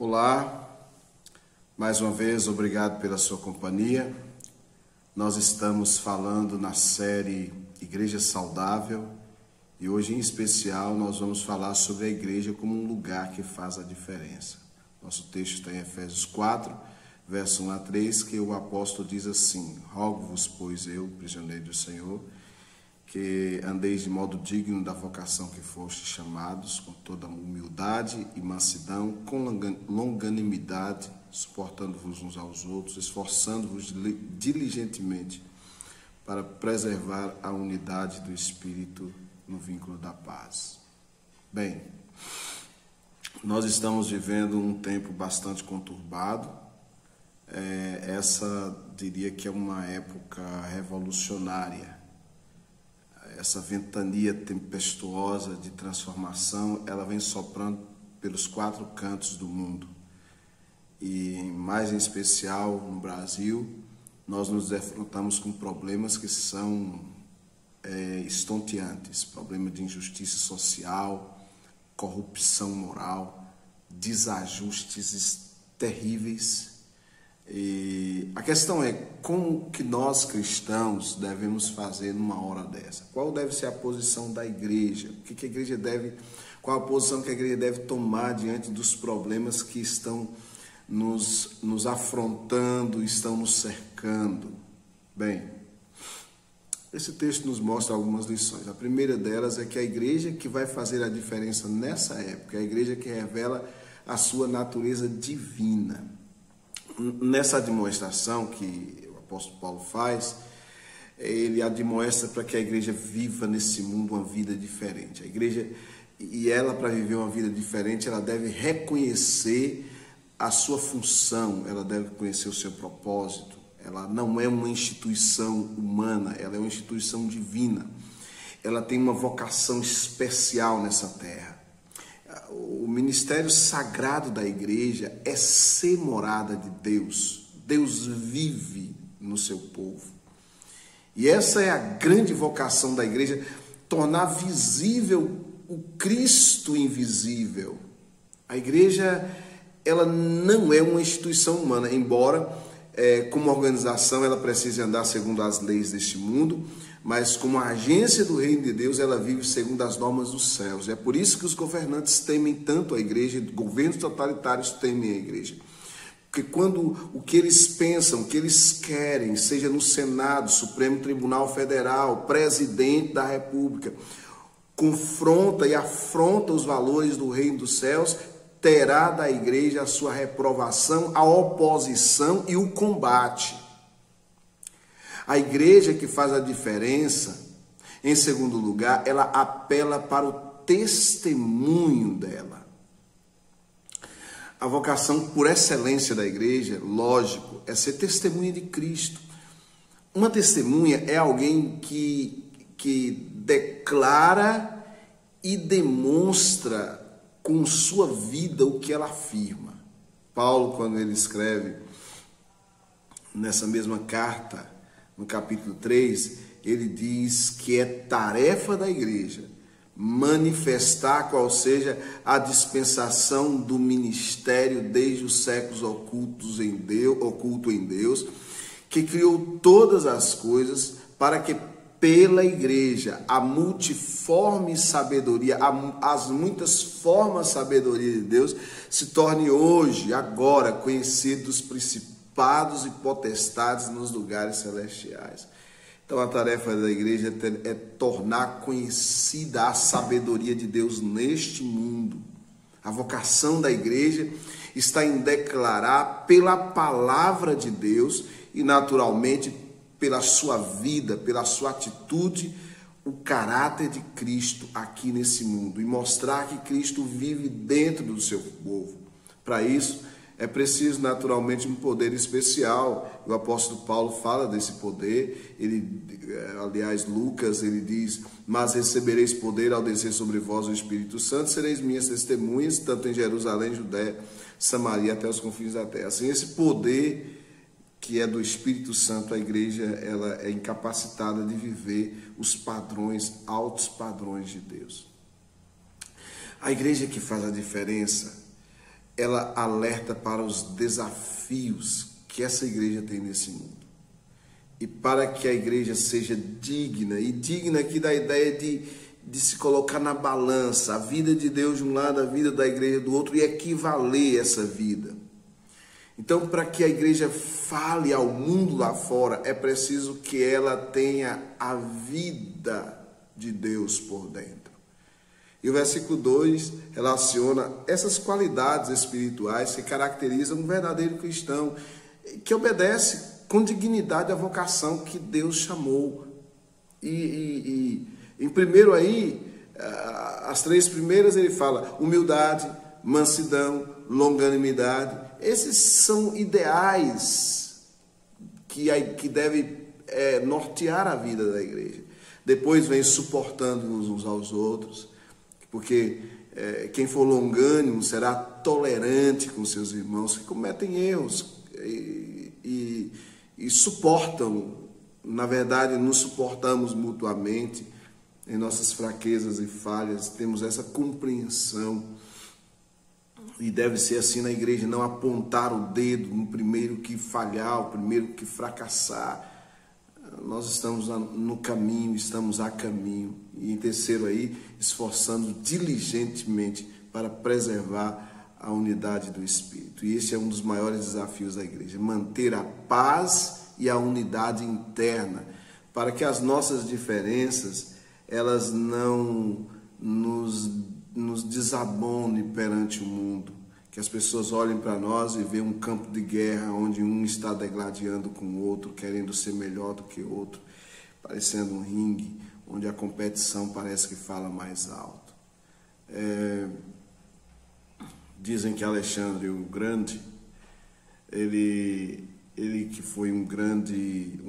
Olá, mais uma vez obrigado pela sua companhia. Nós estamos falando na série Igreja Saudável e hoje em especial nós vamos falar sobre a igreja como um lugar que faz a diferença. Nosso texto está em Efésios 4, verso 1 a 3, que o apóstolo diz assim: rogo-vos, pois eu, prisioneiro do Senhor, que andeis de modo digno da vocação que fostes chamados, com toda humildade e mansidão, com longanimidade, suportando-vos uns aos outros, esforçando-vos diligentemente para preservar a unidade do Espírito no vínculo da paz. Bem, nós estamos vivendo um tempo bastante conturbado. Essa diria que é uma época revolucionária. Essa ventania tempestuosa de transformação, ela vem soprando pelos quatro cantos do mundo. E mais em especial no Brasil, nós nos defrontamos com problemas que são estonteantes. Problema de injustiça social, corrupção moral, desajustes terríveis. E a questão é como que nós cristãos devemos fazer numa hora dessa? Qual deve ser a posição da igreja? O que a igreja deve, qual a posição que a igreja deve tomar diante dos problemas que estão nos afrontando, estão nos cercando? Bem, esse texto nos mostra algumas lições. A primeira delas é que a igreja que vai fazer a diferença nessa época é a igreja que revela a sua natureza divina. Nessa admoestação que o apóstolo Paulo faz, ele admoesta para que a igreja viva nesse mundo uma vida diferente. A igreja, e ela, para viver uma vida diferente, ela deve reconhecer a sua função, ela deve conhecer o seu propósito. Ela não é uma instituição humana, ela é uma instituição divina. Ela tem uma vocação especial nessa terra. O ministério sagrado da igreja é ser morada de Deus. Deus vive no seu povo. E essa é a grande vocação da igreja, tornar visível o Cristo invisível. A igreja, ela não é uma instituição humana, embora como organização ela precise andar segundo as leis deste mundo, mas como agência do reino de Deus, ela vive segundo as normas dos céus. É por isso que os governantes temem tanto a igreja, governos totalitários temem a igreja. Porque quando o que eles pensam, o que eles querem, seja no Senado, Supremo Tribunal Federal, presidente da República, confronta e afronta os valores do reino dos céus, terá da igreja a sua reprovação, a oposição e o combate. A igreja que faz a diferença, em segundo lugar, ela apela para o testemunho dela. A vocação por excelência da igreja, lógico, é ser testemunha de Cristo. Uma testemunha é alguém que declara e demonstra com sua vida o que ela afirma. Paulo, quando ele escreve nessa mesma carta, no capítulo 3, ele diz que é tarefa da igreja manifestar qual seja a dispensação do ministério desde os séculos oculto em Deus, que criou todas as coisas para que pela igreja a multiforme sabedoria, as muitas formas de sabedoria de Deus se torne hoje, agora, conhecido dos principados e potestades nos lugares celestiais. Então a tarefa da igreja é tornar conhecida a sabedoria de Deus neste mundo. A vocação da igreja está em declarar pela palavra de Deus e naturalmente pela sua vida, pela sua atitude, o caráter de Cristo aqui nesse mundo e mostrar que Cristo vive dentro do seu povo. Para isso, é preciso naturalmente um poder especial. O apóstolo Paulo fala desse poder. Aliás, Lucas, ele diz: mas recebereis poder ao descer sobre vós o Espírito Santo, sereis minhas testemunhas, tanto em Jerusalém, Judéia, Samaria, até os confins da terra. Assim, esse poder que é do Espírito Santo, a igreja ela é incapacitada de viver os padrões, altos padrões de Deus. A igreja que faz a diferença ela alerta para os desafios que essa igreja tem nesse mundo. E para que a igreja seja digna, e digna aqui da ideia de se colocar na balança, a vida de Deus de um lado, a vida da igreja do outro, e equivaler essa vida. Então, para que a igreja fale ao mundo lá fora, é preciso que ela tenha a vida de Deus por dentro. E o versículo 2 relaciona essas qualidades espirituais que caracterizam um verdadeiro cristão, que obedece com dignidade à vocação que Deus chamou. Em primeiro aí, as três primeiras ele fala humildade, mansidão, longanimidade. Esses são ideais que devem nortear a vida da igreja. Depois vem suportando uns aos outros, porque quem for longânimo será tolerante com seus irmãos que cometem erros e suportam. Na verdade, nos suportamos mutuamente em nossas fraquezas e falhas, temos essa compreensão. E deve ser assim na igreja, não apontar o dedo no primeiro que falhar, o primeiro que fracassar. Nós estamos no caminho, estamos a caminho. E em terceiro aí, esforçando diligentemente para preservar a unidade do Espírito. E esse é um dos maiores desafios da igreja, manter a paz e a unidade interna, para que as nossas diferenças, elas não nos desabone perante o mundo, que as pessoas olhem para nós e vejam um campo de guerra onde um está degladiando com o outro, querendo ser melhor do que o outro, parecendo um ringue onde a competição parece que fala mais alto. Dizem que Alexandre o Grande, ele que foi um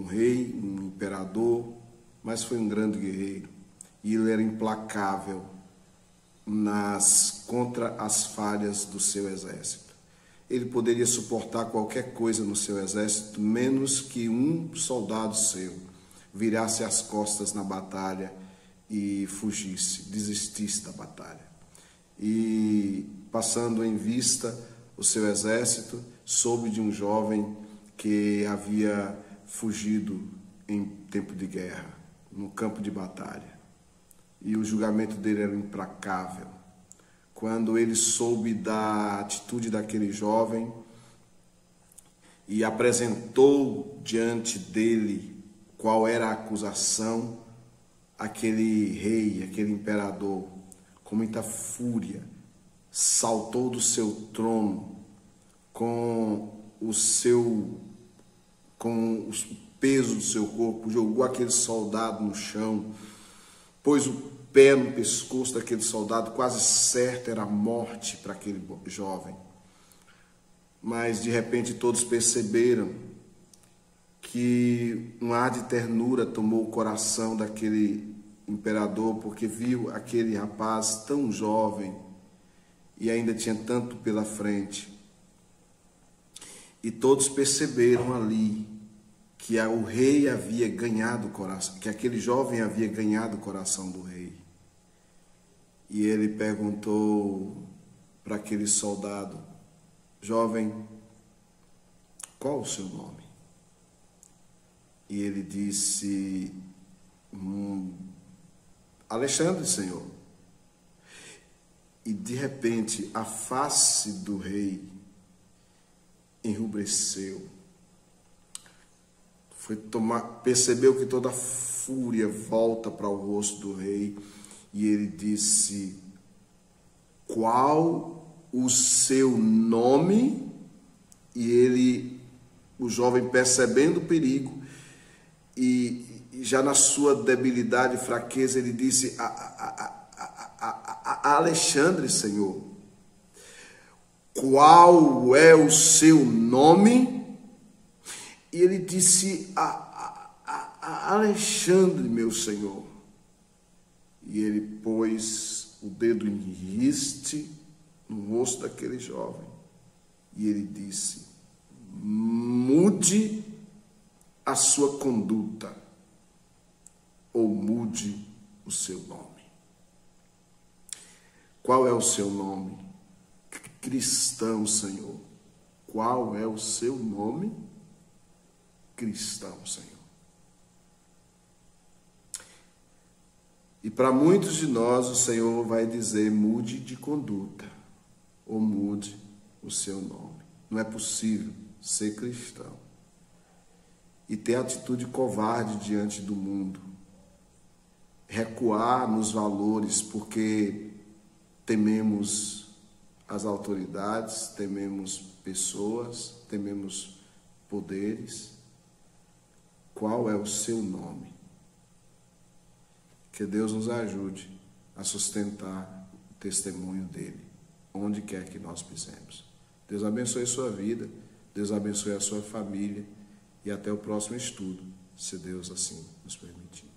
rei, um imperador, mas foi um grande guerreiro, e ele era implacável contra as falhas do seu exército. Ele poderia suportar qualquer coisa no seu exército, menos que um soldado seu virasse as costas na batalha e fugisse, desistisse da batalha. E passando em vista o seu exército, soube de um jovem que havia fugido em tempo de guerra, no campo de batalha. E o julgamento dele era implacável. Quando ele soube da atitude daquele jovem e apresentou diante dele qual era a acusação, aquele rei, aquele imperador, com muita fúria, saltou do seu trono com o peso do seu corpo, jogou aquele soldado no chão, pôs o pé no pescoço daquele soldado, quase certo era a morte para aquele jovem. Mas de repente todos perceberam que um ar de ternura tomou o coração daquele imperador, porque viu aquele rapaz tão jovem e ainda tinha tanto pela frente. E todos perceberam ali que o rei havia ganhado o coração, que aquele jovem havia ganhado o coração do rei. E ele perguntou para aquele soldado: jovem, qual o seu nome? E ele disse: Alexandre, senhor. E de repente a face do rei enrubesceu. Percebeu que toda a fúria volta para o rosto do rei, e ele disse: qual o seu nome? E o jovem, percebendo o perigo e já na sua debilidade e fraqueza, ele disse: Alexandre, senhor, qual é o seu nome? E ele disse: Alexandre, meu senhor. E ele pôs o dedo em riste no rosto daquele jovem. E ele disse: mude a sua conduta, ou mude o seu nome. Qual é o seu nome? cristão, Senhor. Qual é o seu nome? Cristão, Senhor. E para muitos de nós o Senhor vai dizer: mude de conduta, ou mude o seu nome. Não é possível ser cristão e ter atitude covarde diante do mundo, recuar nos valores porque tememos as autoridades, tememos pessoas, tememos poderes. Qual é o seu nome? Que Deus nos ajude a sustentar o testemunho dele, onde quer que nós pisemos. Deus abençoe a sua vida, Deus abençoe a sua família e até o próximo estudo, se Deus assim nos permitir.